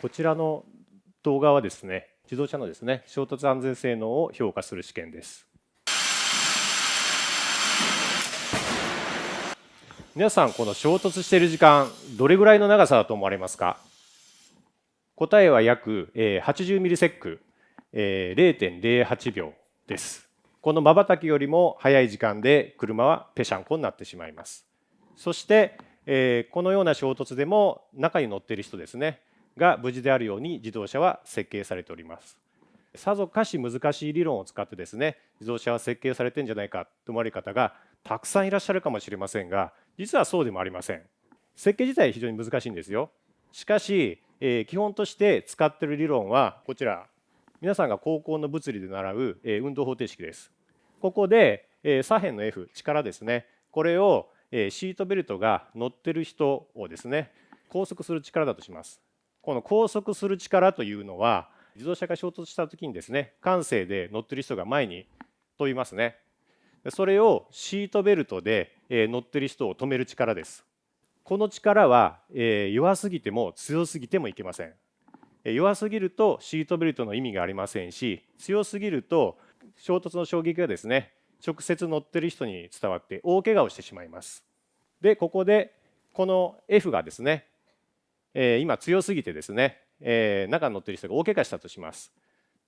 こちらの動画はですね、自動車のですね、衝突安全性能を評価する試験です。皆さん、この衝突している時間、どれぐらいの長さだと思われますか？答えは約80ミリセック、0.08 秒です。この瞬きよりも早い時間で車はぺしゃんこになってしまいます。そして、このような衝突でも中に乗っている人ですねが無事であるように自動車は設計されております。さぞかし難しい理論を使ってですね、自動車は設計されてんじゃないかと思われる方がたくさんいらっしゃるかもしれませんが、実はそうでもありません。設計自体非常に難しいんですよ。しかし、基本として使っている理論はこちら、皆さんが高校の物理で習う、運動方程式です。ここで、左辺の F、力ですね、これを、シートベルトが乗ってる人をですね、拘束する力だとします。この拘束する力というのは、自動車が衝突した時にですね、慣性で乗ってる人が前に飛びますね。それをシートベルトで、乗ってる人を止める力です。この力は、弱すぎても強すぎてもいけません。弱すぎるとシートベルトの意味がありませんし、強すぎると衝突の衝撃がですね、直接乗ってる人に伝わって大怪我をしてしまいます。で、ここでこの F がですね、今強すぎてですね、中に乗ってる人が大怪我したとします。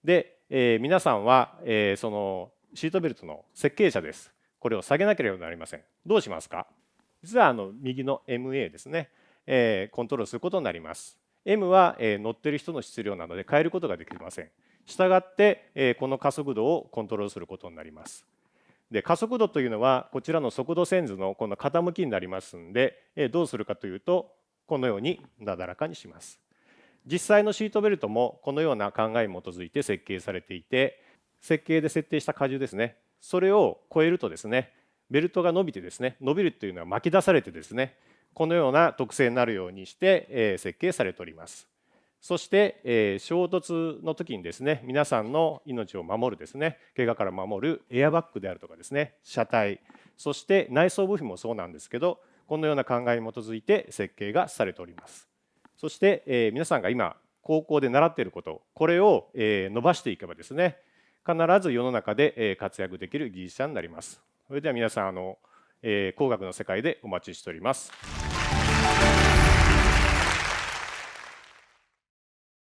で、皆さんは、そのシートベルトの設計者です。これを下げなければなりません。どうしますか？実は右の MA ですね、コントロールすることになります。M は、乗ってる人の質量なので変えることができません。したがって、この加速度をコントロールすることになります。で、加速度というのはこちらの速度線図のこの傾きになりますので、どうするかというとこのようになだらかにします。実際のシートベルトもこのような考えに基づいて設計されていて、設計で設定した荷重ですね、それを超えるとですね、ベルトが伸びてですね、伸びるというのは巻き出されてですね、このような特性になるようにして、設計されております。そして、衝突の時にですね、皆さんの命を守るですね、怪我から守るエアバッグであるとかですね、車体、そして内装部品もそうなんですけど、このような考えに基づいて設計がされております。そして、皆さんが今高校で習っていること、これを、伸ばしていけばですね、必ず世の中で活躍できる技術者になります。それでは皆さん工学の世界でお待ちしております。